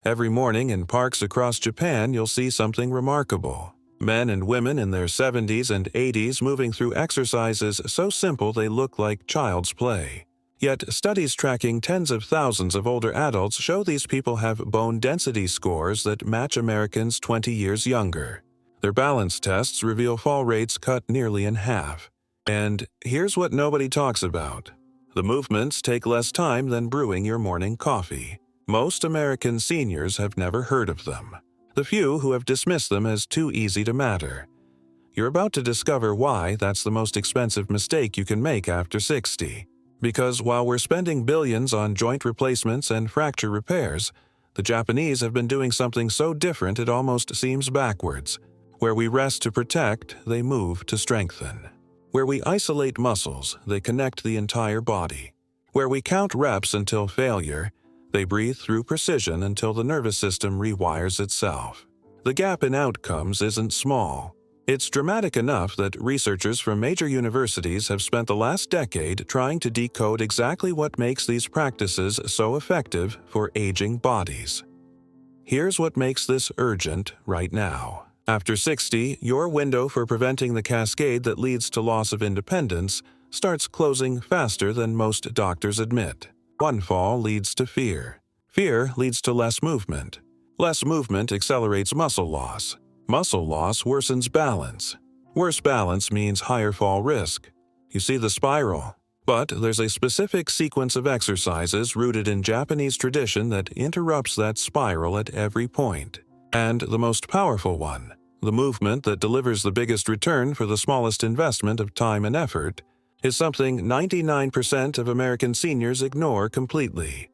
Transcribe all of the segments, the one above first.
Every morning in parks across Japan, you'll see something remarkable. Men and women in their 70s and 80s moving through exercises so simple they look like child's play. Yet studies tracking tens of thousands of older adults show these people have bone density scores that match Americans 20 years younger. Their balance tests reveal fall rates cut nearly in half. And here's what nobody talks about. The movements take less time than brewing your morning coffee. Most American seniors have never heard of them. The few who have dismissed them as too easy to matter. You're about to discover why that's the most expensive mistake you can make after 60. Because while we're spending billions on joint replacements and fracture repairs, the Japanese have been doing something so different it almost seems backwards. Where we rest to protect, they move to strengthen. Where we isolate muscles, they connect the entire body. Where we count reps until failure, they breathe through precision until the nervous system rewires itself. The gap in outcomes isn't small. It's dramatic enough that researchers from major universities have spent the last decade trying to decode exactly what makes these practices so effective for aging bodies. Here's what makes this urgent right now. After 60, your window for preventing the cascade that leads to loss of independence starts closing faster than most doctors admit. One fall leads to fear. Fear leads to less movement. Less movement accelerates muscle loss. Muscle loss worsens balance. Worse balance means higher fall risk. You see the spiral? But there's a specific sequence of exercises rooted in Japanese tradition that interrupts that spiral at every point. And the most powerful one, the movement that delivers the biggest return for the smallest investment of time and effort, is something 99% of American seniors ignore completely.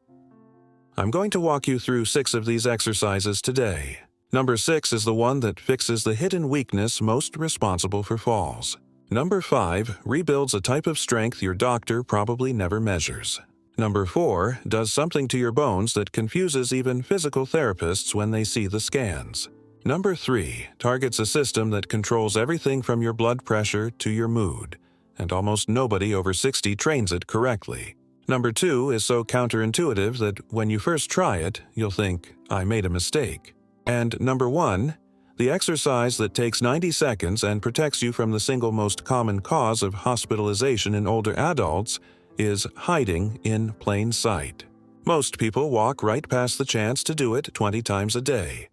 I'm going to walk you through 6 of these exercises today. Number 6 is the one that fixes the hidden weakness most responsible for falls. Number 5 rebuilds a type of strength your doctor probably never measures. Number 4 does something to your bones that confuses even physical therapists when they see the scans. Number 3 targets a system that controls everything from your blood pressure to your mood, and almost nobody over 60 trains it correctly. Number 2 is so counterintuitive that when you first try it, you'll think, I made a mistake. And number 1, the exercise that takes 90 seconds and protects you from the single most common cause of hospitalization in older adults, is hiding in plain sight. Most people walk right past the chance to do it 20 times a day.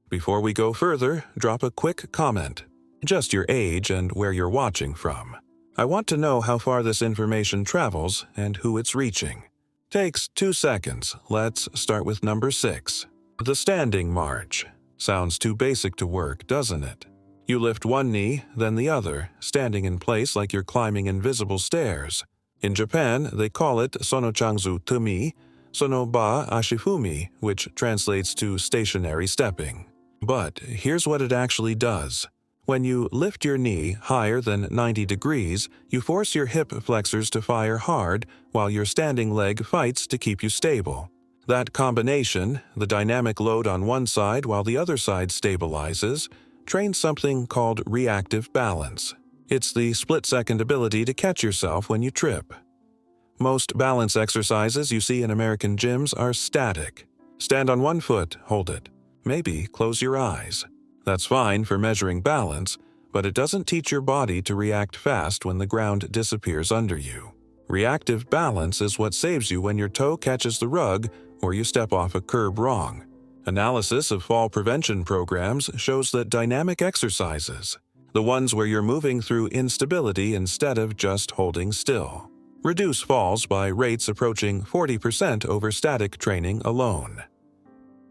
Before we go further, drop a quick comment. Just your age and where you're watching from. I want to know how far this information travels and who it's reaching. Takes 2 seconds. Let's start with number 6. The standing march. Sounds too basic to work, doesn't it? You lift one knee, then the other, standing in place like you're climbing invisible stairs. In Japan, they call it sonochangzu tumi, sono ba ashifumi, which translates to stationary stepping. But here's what it actually does. When you lift your knee higher than 90 degrees, you force your hip flexors to fire hard while your standing leg fights to keep you stable. That combination, the dynamic load on one side while the other side stabilizes, trains something called reactive balance. It's the split-second ability to catch yourself when you trip. Most balance exercises you see in American gyms are static. Stand on one foot, hold it. Maybe close your eyes. That's fine for measuring balance, but it doesn't teach your body to react fast when the ground disappears under you. Reactive balance is what saves you when your toe catches the rug or you step off a curb wrong. Analysis of fall prevention programs shows that dynamic exercises, the ones where you're moving through instability instead of just holding still, reduce falls by rates approaching 40% over static training alone.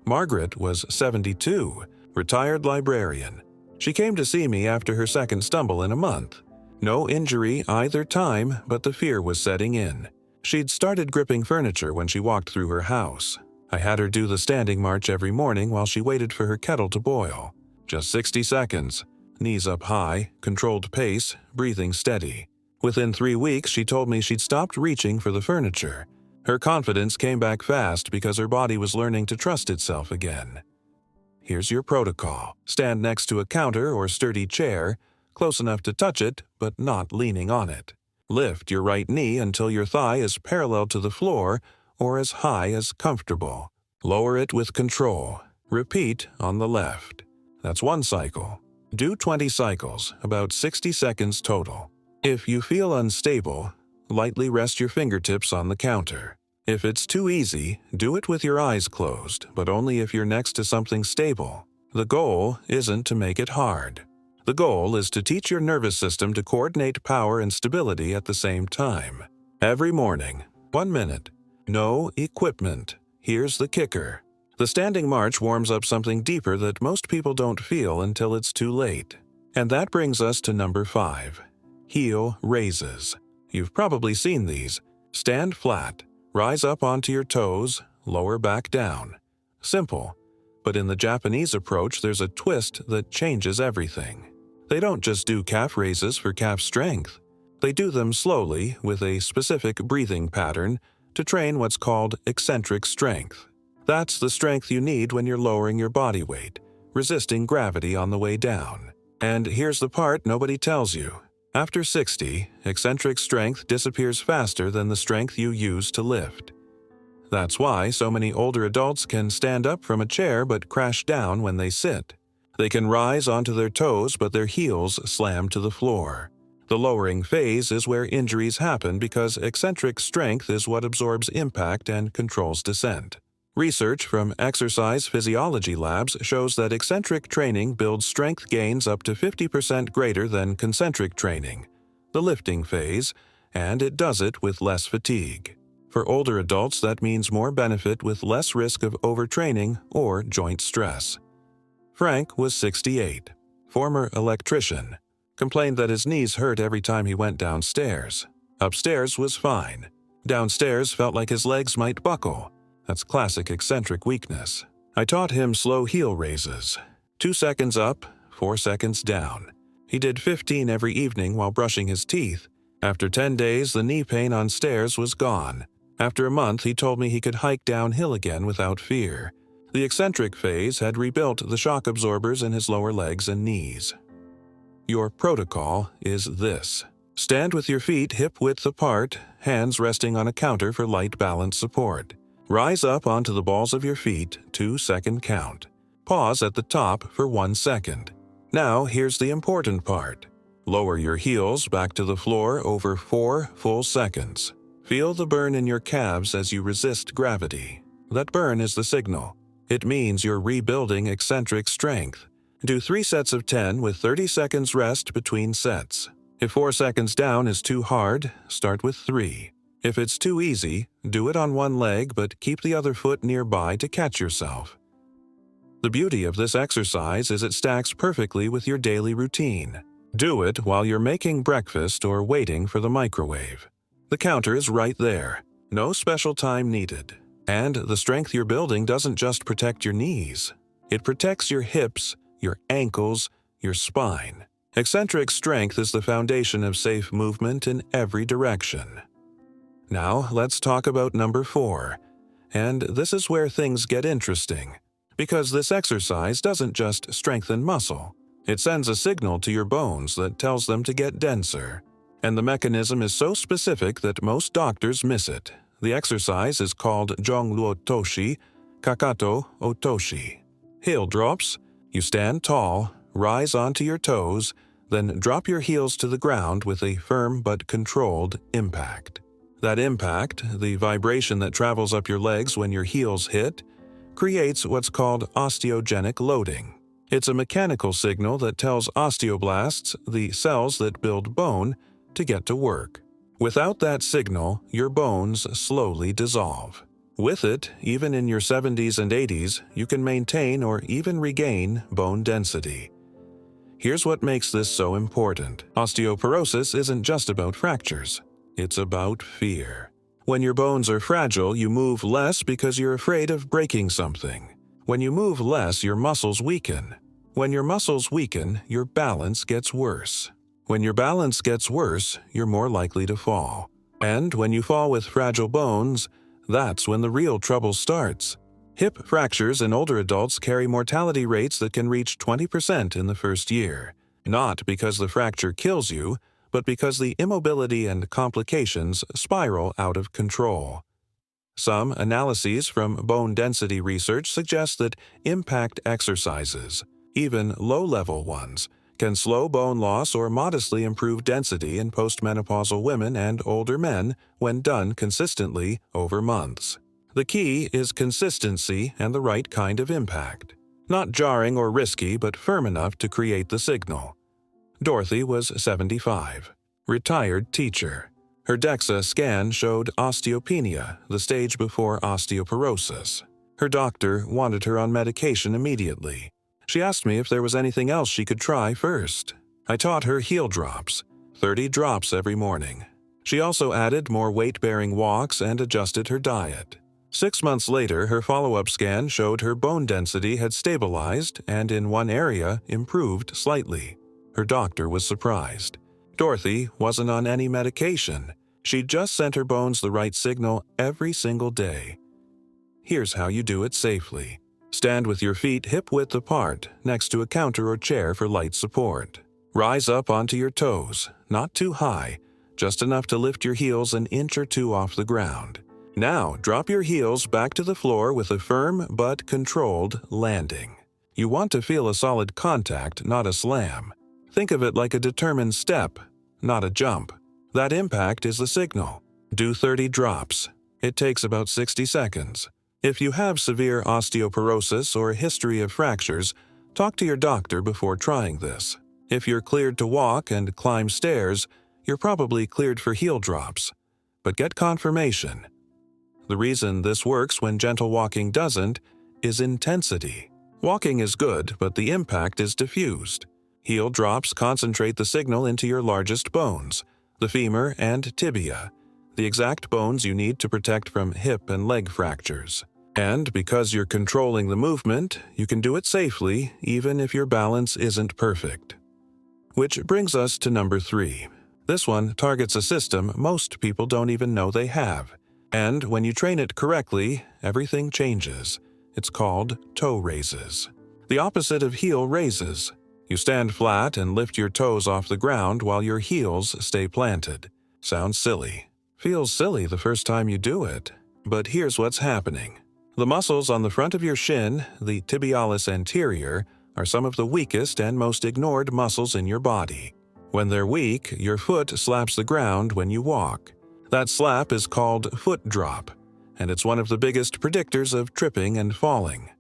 Margaret was 72, retired librarian. She came to see me after her second stumble in a month. No injury either time, but the fear was setting in. She'd started gripping furniture when she walked through her house. I had her do the standing march every morning while she waited for her kettle to boil. Just 60 seconds. Knees up high, controlled pace, breathing steady. Within 3 weeks, she told me she'd stopped reaching for the furniture. Her confidence came back fast because her body was learning to trust itself again. Here's your protocol. Stand next to a counter or sturdy chair, close enough to touch it, but not leaning on it. Lift your right knee until your thigh is parallel to the floor or as high as comfortable. Lower it with control. Repeat on the left. That's one cycle. Do 20 cycles, about 60 seconds total. If you feel unstable, lightly rest your fingertips on the counter. If it's too easy, do it with your eyes closed, but only if you're next to something stable. The goal isn't to make it hard. The goal is to teach your nervous system to coordinate power and stability at the same time. Every morning, 1 minute. No equipment. Here's the kicker. The standing march warms up something deeper that most people don't feel until it's too late. And that brings us to number 5. Heel raises. You've probably seen these. Stand flat. Rise up onto your toes, lower back down. Simple. But in the Japanese approach, there's a twist that changes everything. They don't just do calf raises for calf strength. They do them slowly with a specific breathing pattern to train what's called eccentric strength. That's the strength you need when you're lowering your body weight, resisting gravity on the way down. And here's the part nobody tells you. After 60, eccentric strength disappears faster than the strength you use to lift. That's why so many older adults can stand up from a chair but crash down when they sit. They can rise onto their toes but their heels slam to the floor. The lowering phase is where injuries happen because eccentric strength is what absorbs impact and controls descent. Research from exercise physiology labs shows that eccentric training builds strength gains up to 50% greater than concentric training, the lifting phase, and it does it with less fatigue. For older adults, that means more benefit with less risk of overtraining or joint stress. Frank was 68, former electrician, complained that his knees hurt every time he went downstairs. Upstairs was fine. Downstairs felt like his legs might buckle. That's classic eccentric weakness. I taught him slow heel raises. 2 seconds up, 4 seconds down. He did 15 every evening while brushing his teeth. After 10 days, the knee pain on stairs was gone. After a month, he told me he could hike downhill again without fear. The eccentric phase had rebuilt the shock absorbers in his lower legs and knees. Your protocol is this. Stand with your feet hip-width apart, hands resting on a counter for light balance support. Rise up onto the balls of your feet, 2-second count. Pause at the top for 1 second. Now here's the important part. Lower your heels back to the floor over 4 full seconds. Feel the burn in your calves as you resist gravity. That burn is the signal. It means you're rebuilding eccentric strength. Do 3 sets of 10 with 30 seconds rest between sets. If 4 seconds down is too hard, start with 3. If it's too easy, do it on one leg but keep the other foot nearby to catch yourself. The beauty of this exercise is it stacks perfectly with your daily routine. Do it while you're making breakfast or waiting for the microwave. The counter is right there. No special time needed. And the strength you're building doesn't just protect your knees. It protects your hips, your ankles, your spine. Eccentric strength is the foundation of safe movement in every direction. Now, let's talk about number 4. And this is where things get interesting. Because this exercise doesn't just strengthen muscle. It sends a signal to your bones that tells them to get denser. And the mechanism is so specific that most doctors miss it. The exercise is called Jongluo Toshi, Kakato Otoshi. Heel drops. You stand tall, rise onto your toes, then drop your heels to the ground with a firm but controlled impact. That impact, the vibration that travels up your legs when your heels hit, creates what's called osteogenic loading. It's a mechanical signal that tells osteoblasts, the cells that build bone, to get to work. Without that signal, your bones slowly dissolve. With it, even in your 70s and 80s, you can maintain or even regain bone density. Here's what makes this so important. Osteoporosis isn't just about fractures. It's about fear. When your bones are fragile, you move less because you're afraid of breaking something. When you move less, your muscles weaken. When your muscles weaken, your balance gets worse. When your balance gets worse, you're more likely to fall. And when you fall with fragile bones, that's when the real trouble starts. Hip fractures in older adults carry mortality rates that can reach 20% in the first year. Not because the fracture kills you, but because the immobility and complications spiral out of control. Some analyses from bone density research suggest that impact exercises, even low-level ones, can slow bone loss or modestly improve density in postmenopausal women and older men when done consistently over months. The key is consistency and the right kind of impact. Not jarring or risky, but firm enough to create the signal. Dorothy was 75, retired teacher. Her DEXA scan showed osteopenia, the stage before osteoporosis. Her doctor wanted her on medication immediately. She asked me if there was anything else she could try first. I taught her heel drops, 30 drops every morning. She also added more weight-bearing walks and adjusted her diet. 6 months later, her follow-up scan showed her bone density had stabilized and in one area improved slightly. Her doctor was surprised. Dorothy wasn't on any medication. She just sent her bones the right signal every single day. Here's how you do it safely. Stand with your feet hip-width apart next to a counter or chair for light support. Rise up onto your toes, not too high, just enough to lift your heels an inch or two off the ground. Now, drop your heels back to the floor with a firm but controlled landing. You want to feel a solid contact, not a slam. Think of it like a determined step, not a jump. That impact is the signal. Do 30 drops. It takes about 60 seconds. If you have severe osteoporosis or a history of fractures, talk to your doctor before trying this. If you're cleared to walk and climb stairs, you're probably cleared for heel drops. But get confirmation. The reason this works when gentle walking doesn't is intensity. Walking is good, but the impact is diffused. Heel drops concentrate the signal into your largest bones, the femur and tibia, the exact bones you need to protect from hip and leg fractures. And because you're controlling the movement, you can do it safely even if your balance isn't perfect. Which brings us to number 3. This one targets a system most people don't even know they have. And when you train it correctly, everything changes. It's called toe raises. The opposite of heel raises. You stand flat and lift your toes off the ground while your heels stay planted. Sounds silly. Feels silly the first time you do it. But here's what's happening. The muscles on the front of your shin, the tibialis anterior, are some of the weakest and most ignored muscles in your body. When they're weak, your foot slaps the ground when you walk. That slap is called foot drop, and it's one of the biggest predictors of tripping and falling.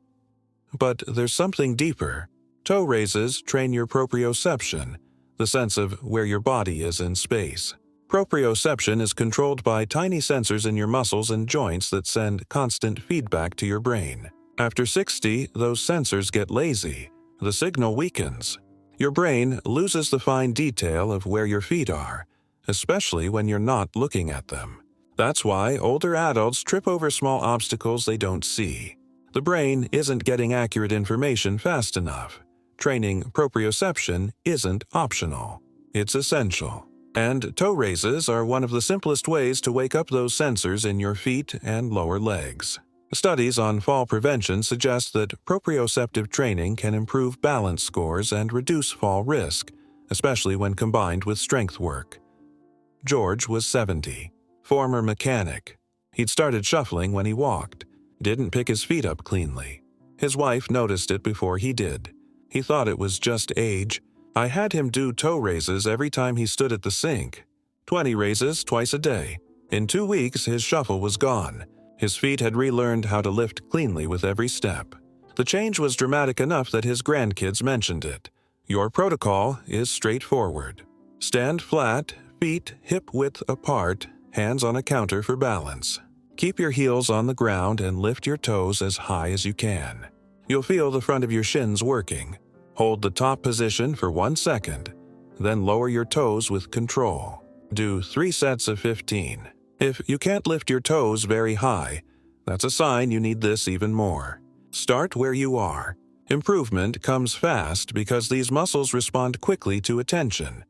But there's something deeper. Toe raises train your proprioception, the sense of where your body is in space. Proprioception is controlled by tiny sensors in your muscles and joints that send constant feedback to your brain. After 60, those sensors get lazy. The signal weakens. Your brain loses the fine detail of where your feet are, especially when you're not looking at them. That's why older adults trip over small obstacles they don't see. The brain isn't getting accurate information fast enough. Training proprioception isn't optional. It's essential. And toe raises are one of the simplest ways to wake up those sensors in your feet and lower legs. Studies on fall prevention suggest that proprioceptive training can improve balance scores and reduce fall risk, especially when combined with strength work. George was 70, former mechanic. He'd started shuffling when he walked, didn't pick his feet up cleanly. His wife noticed it before he did. He thought it was just age. I had him do toe raises every time he stood at the sink. 20 raises twice a day. In 2 weeks, his shuffle was gone. His feet had relearned how to lift cleanly with every step. The change was dramatic enough that his grandkids mentioned it. Your protocol is straightforward. Stand flat, feet hip-width apart, hands on a counter for balance. Keep your heels on the ground and lift your toes as high as you can. You'll feel the front of your shins working. Hold the top position for 1 second, then lower your toes with control. Do 3 sets of 15. If you can't lift your toes very high, that's a sign you need this even more. Start where you are. Improvement comes fast because these muscles respond quickly to attention.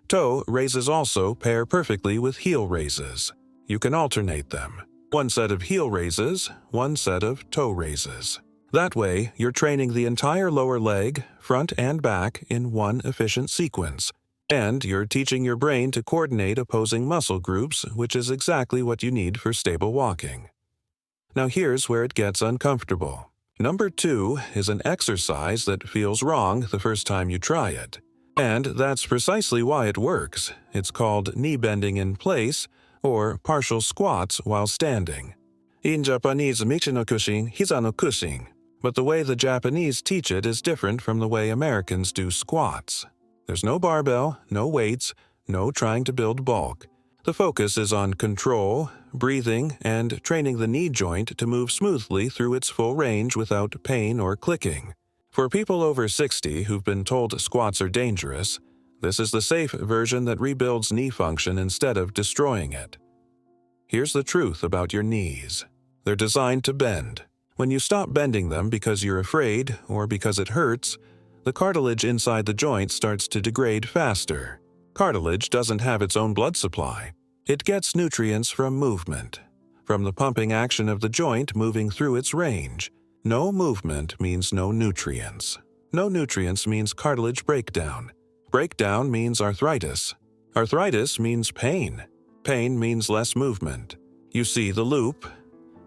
Toe raises also pair perfectly with heel raises. You can alternate them. 1 set of heel raises, 1 set of toe raises. That way, you're training the entire lower leg, front and back, in one efficient sequence. And you're teaching your brain to coordinate opposing muscle groups, which is exactly what you need for stable walking. Now here's where it gets uncomfortable. Number 2 is an exercise that feels wrong the first time you try it. And that's precisely why it works. It's called knee bending in place, or partial squats while standing. In Japanese, michi no kushin, hiza no kushin. But the way the Japanese teach it is different from the way Americans do squats. There's no barbell, no weights, no trying to build bulk. The focus is on control, breathing, and training the knee joint to move smoothly through its full range without pain or clicking. For people over 60 who've been told squats are dangerous, this is the safe version that rebuilds knee function instead of destroying it. Here's the truth about your knees. They're designed to bend. When you stop bending them because you're afraid or because it hurts, the cartilage inside the joint starts to degrade faster. Cartilage doesn't have its own blood supply. It gets nutrients from movement, from the pumping action of the joint moving through its range. No movement means no nutrients. No nutrients means cartilage breakdown. Breakdown means arthritis. Arthritis means pain. Pain means less movement. You see the loop?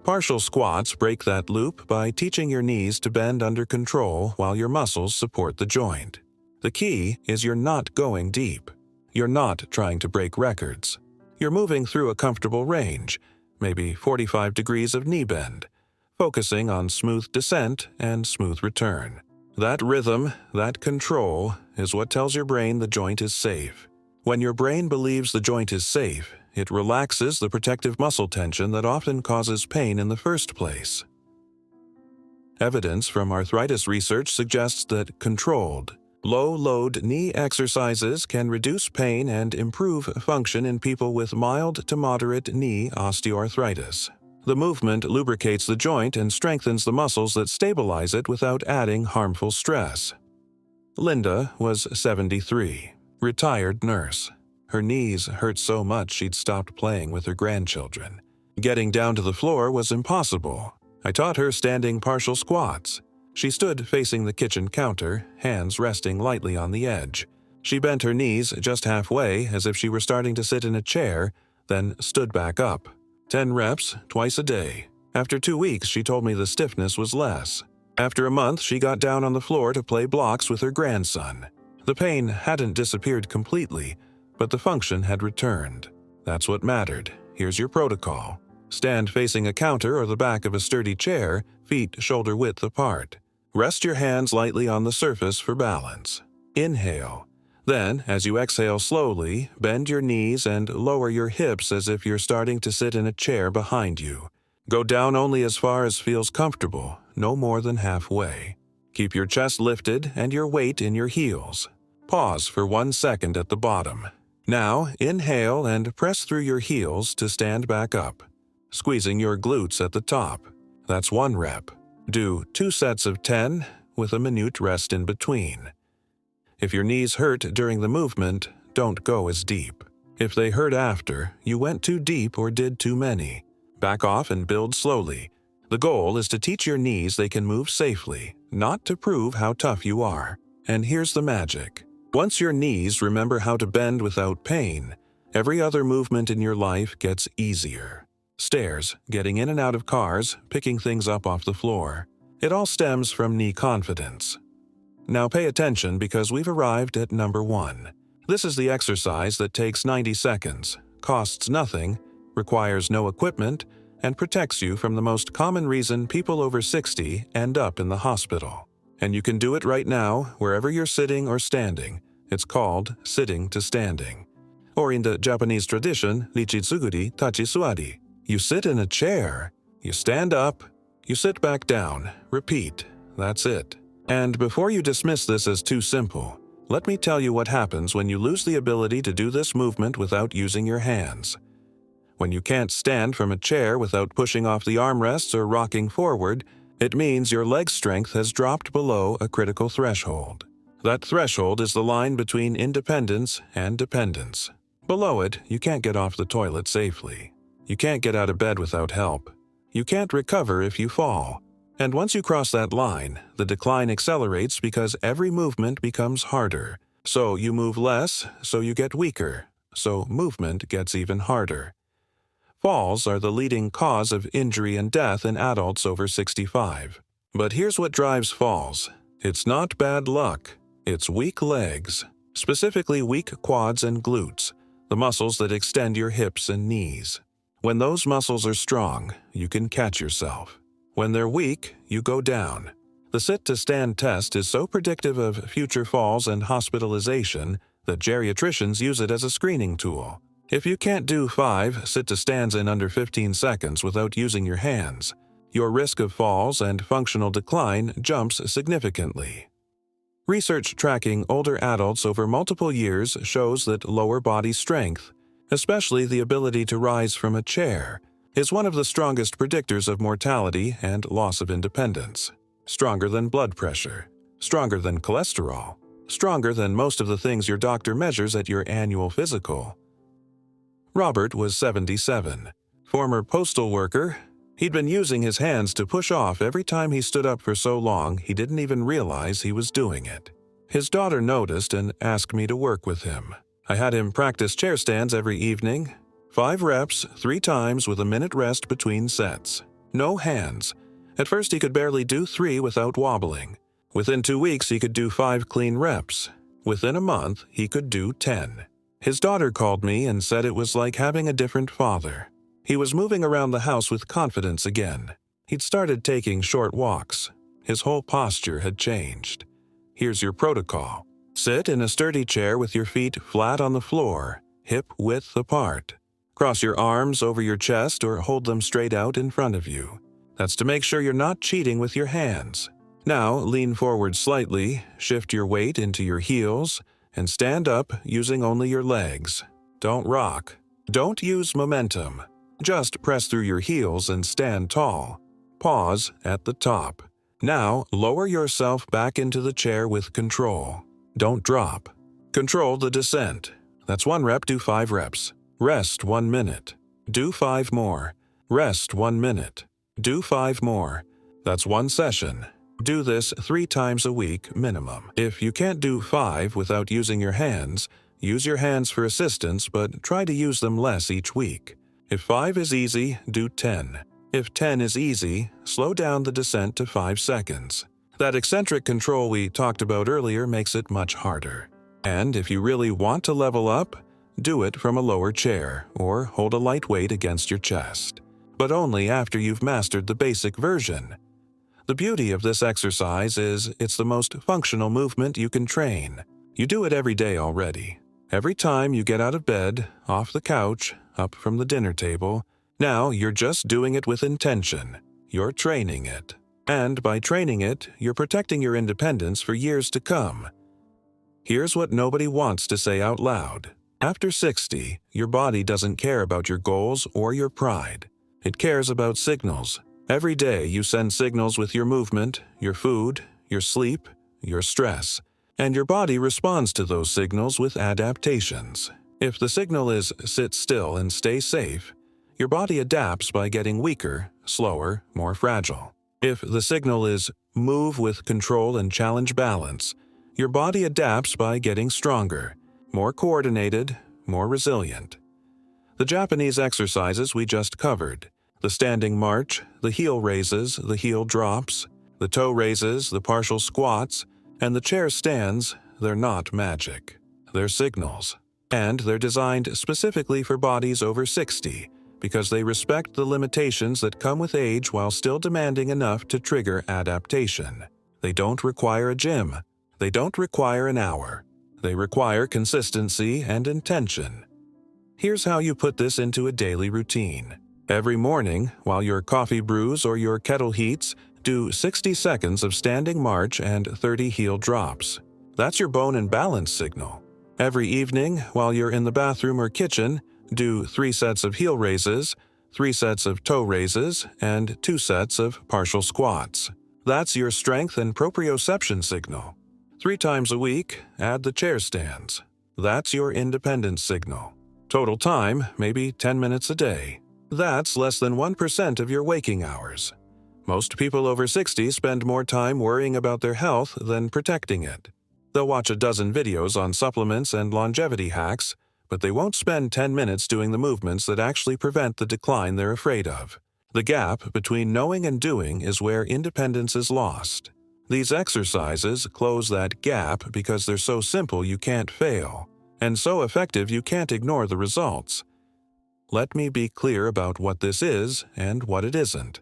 Partial squats break that loop by teaching your knees to bend under control while your muscles support the joint. The key is you're not going deep. You're not trying to break records. You're moving through a comfortable range, maybe 45 degrees of knee bend, focusing on smooth descent and smooth return. That rhythm, that control, is what tells your brain the joint is safe. When your brain believes the joint is safe, it relaxes the protective muscle tension that often causes pain in the first place. Evidence from arthritis research suggests that controlled, low-load knee exercises can reduce pain and improve function in people with mild to moderate knee osteoarthritis. The movement lubricates the joint and strengthens the muscles that stabilize it without adding harmful stress. Linda was 73, retired nurse. Her knees hurt so much she'd stopped playing with her grandchildren. Getting down to the floor was impossible. I taught her standing partial squats. She stood facing the kitchen counter, hands resting lightly on the edge. She bent her knees just halfway as if she were starting to sit in a chair, then stood back up. 10 reps, twice a day. After 2 weeks, she told me the stiffness was less. After a month, she got down on the floor to play blocks with her grandson. The pain hadn't disappeared completely, but the function had returned. That's what mattered. Here's your protocol. Stand facing a counter or the back of a sturdy chair, feet shoulder-width apart. Rest your hands lightly on the surface for balance. Inhale. Then, as you exhale slowly, bend your knees and lower your hips as if you're starting to sit in a chair behind you. Go down only as far as feels comfortable, no more than halfway. Keep your chest lifted and your weight in your heels. Pause for 1 second at the bottom. Now, inhale and press through your heels to stand back up, squeezing your glutes at the top. That's 1 rep. Do 2 sets of 10 with a minute rest in between. If your knees hurt during the movement, don't go as deep. If they hurt after, you went too deep or did too many. Back off and build slowly. The goal is to teach your knees they can move safely, not to prove how tough you are. And here's the magic. Once your knees remember how to bend without pain, every other movement in your life gets easier. Stairs, getting in and out of cars, picking things up off the floor. It all stems from knee confidence. Now pay attention because we've arrived at number 1. This is the exercise that takes 90 seconds, costs nothing, requires no equipment, and protects you from the most common reason people over 60 end up in the hospital. And you can do it right now, wherever you're sitting or standing. It's called sitting to standing. Or in the Japanese tradition, nichitsuguri tachi suari. You sit in a chair, you stand up, you sit back down, repeat. That's it. And before you dismiss this as too simple, let me tell you what happens when you lose the ability to do this movement without using your hands. When you can't stand from a chair without pushing off the armrests or rocking forward, it means your leg strength has dropped below a critical threshold. That threshold is the line between independence and dependence. Below it, you can't get off the toilet safely. You can't get out of bed without help. You can't recover if you fall. And once you cross that line, the decline accelerates because every movement becomes harder. So you move less, so you get weaker. So movement gets even harder. Falls are the leading cause of injury and death in adults over 65. But here's what drives falls. It's not bad luck. It's weak legs, specifically weak quads and glutes, the muscles that extend your hips and knees. When those muscles are strong, you can catch yourself. When they're weak, you go down. The sit-to-stand test is so predictive of future falls and hospitalization that geriatricians use it as a screening tool. If you can't do 5 sit-to-stands in under 15 seconds without using your hands, your risk of falls and functional decline jumps significantly. Research tracking older adults over multiple years shows that lower body strength, especially the ability to rise from a chair, is one of the strongest predictors of mortality and loss of independence. Stronger than blood pressure, stronger than cholesterol, stronger than most of the things your doctor measures at your annual physical. Robert was 77. Former postal worker, he'd been using his hands to push off every time he stood up for so long he didn't even realize he was doing it. His daughter noticed and asked me to work with him. I had him practice chair stands every evening, 5 reps, 3 times with a minute rest between sets. No hands. At first he could barely do 3 without wobbling. Within 2 weeks he could do 5 clean reps. Within a month he could do 10. His daughter called me and said it was like having a different father. He was moving around the house with confidence again. He'd started taking short walks. His whole posture had changed. Here's your protocol. Sit in a sturdy chair with your feet flat on the floor, hip-width apart. Cross your arms over your chest or hold them straight out in front of you. That's to make sure you're not cheating with your hands. Now, lean forward slightly, shift your weight into your heels, and stand up using only your legs. Don't rock. Don't use momentum. Just press through your heels and stand tall. Pause at the top. Now, lower yourself back into the chair with control. Don't drop. Control the descent. That's 1 rep, do 5 reps. Rest 1 minute. Do 5 more. Rest 1 minute. Do 5 more. That's 1 session. Do this 3 times a week minimum. If you can't do 5 without using your hands, use your hands for assistance, but try to use them less each week. If 5 is easy, do 10. If 10 is easy, slow down the descent to 5 seconds. That eccentric control we talked about earlier makes it much harder. And if you really want to level up, do it from a lower chair or hold a light weight against your chest. But only after you've mastered the basic version. The beauty of this exercise is it's the most functional movement you can train. You do it every day already. Every time you get out of bed, off the couch, up from the dinner table, now you're just doing it with intention. You're training it. And by training it, you're protecting your independence for years to come. Here's what nobody wants to say out loud. After 60, your body doesn't care about your goals or your pride. It cares about signals. Every day you send signals with your movement, your food, your sleep, your stress, and your body responds to those signals with adaptations. If the signal is sit still and stay safe, your body adapts by getting weaker, slower, more fragile. If the signal is move with control and challenge balance, your body adapts by getting stronger, more coordinated, more resilient. The Japanese exercises we just covered, the standing march, the heel raises, the heel drops, the toe raises, the partial squats, and the chair stands, they're not magic. They're signals. And they're designed specifically for bodies over 60 because they respect the limitations that come with age while still demanding enough to trigger adaptation. They don't require a gym. They don't require an hour. They require consistency and intention. Here's how you put this into a daily routine. Every morning, while your coffee brews or your kettle heats, do 60 seconds of standing march and 30 heel drops. That's your bone and balance signal. Every evening, while you're in the bathroom or kitchen, do 3 sets of heel raises, 3 sets of toe raises, and 2 sets of partial squats. That's your strength and proprioception signal. 3 times a week, add the chair stands. That's your independence signal. Total time, maybe 10 minutes a day. That's less than 1% of your waking hours. Most people over 60 spend more time worrying about their health than protecting it. They'll watch a dozen videos on supplements and longevity hacks, but they won't spend 10 minutes doing the movements that actually prevent the decline they're afraid of. The gap between knowing and doing is where independence is lost. These exercises close that gap because they're so simple you can't fail, and so effective you can't ignore the results. Let me be clear about what this is and what it isn't.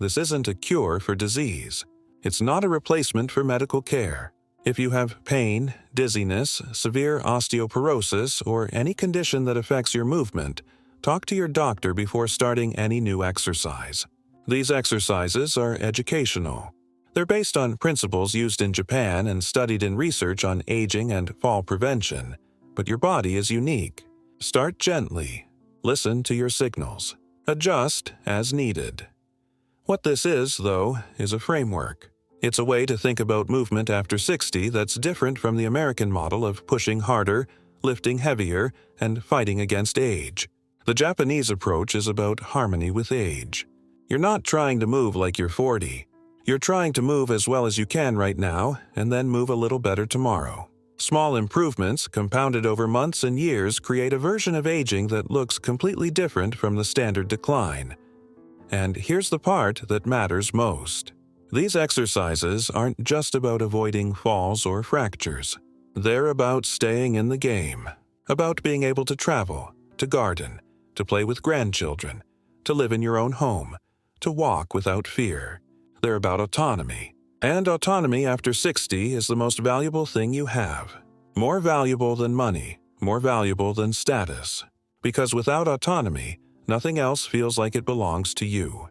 This isn't a cure for disease. It's not a replacement for medical care. If you have pain, dizziness, severe osteoporosis, or any condition that affects your movement, talk to your doctor before starting any new exercise. These exercises are educational. They're based on principles used in Japan and studied in research on aging and fall prevention, but your body is unique. Start gently. Listen to your signals. Adjust as needed. What this is, though, is a framework. It's a way to think about movement after 60 that's different from the American model of pushing harder, lifting heavier, and fighting against age. The Japanese approach is about harmony with age. You're not trying to move like you're 40. You're trying to move as well as you can right now, and then move a little better tomorrow. Small improvements, compounded over months and years, create a version of aging that looks completely different from the standard decline. And here's the part that matters most. These exercises aren't just about avoiding falls or fractures. They're about staying in the game, about being able to travel, to garden, to play with grandchildren, to live in your own home, to walk without fear. They're about autonomy. And autonomy after 60 is the most valuable thing you have. More valuable than money, more valuable than status. Because without autonomy, nothing else feels like it belongs to you.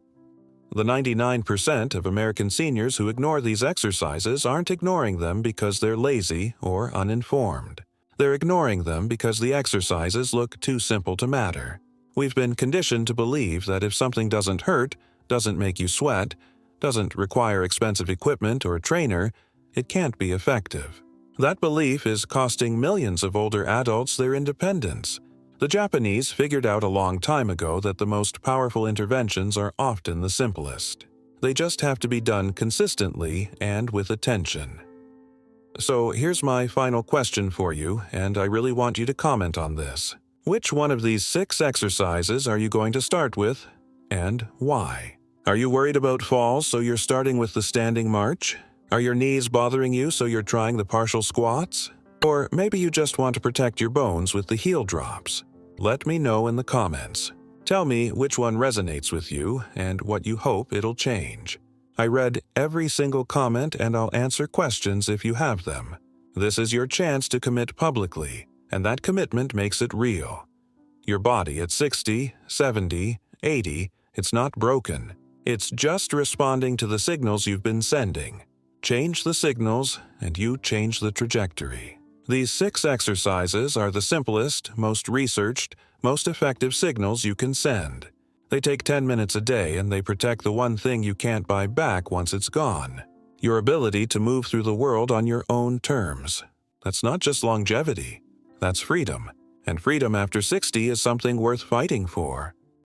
The 99% of American seniors who ignore these exercises aren't ignoring them because they're lazy or uninformed. They're ignoring them because the exercises look too simple to matter. We've been conditioned to believe that if something doesn't hurt, doesn't make you sweat, doesn't require expensive equipment or a trainer, it can't be effective. That belief is costing millions of older adults their independence. The Japanese figured out a long time ago that the most powerful interventions are often the simplest. They just have to be done consistently and with attention. So here's my final question for you, and I really want you to comment on this. Which one of these 6 exercises are you going to start with, and why? Are you worried about falls, so you're starting with the standing march? Are your knees bothering you, so you're trying the partial squats? Or maybe you just want to protect your bones with the heel drops. Let me know in the comments. Tell me which one resonates with you and what you hope it'll change. I read every single comment and I'll answer questions if you have them. This is your chance to commit publicly, and that commitment makes it real. Your body at 60, 70, 80, it's not broken. It's just responding to the signals you've been sending. Change the signals, and you change the trajectory. These 6 exercises are the simplest, most researched, most effective signals you can send. They take 10 minutes a day, and they protect the one thing you can't buy back once it's gone: your ability to move through the world on your own terms. That's not just longevity. That's freedom. And freedom after 60 is something worth fighting for.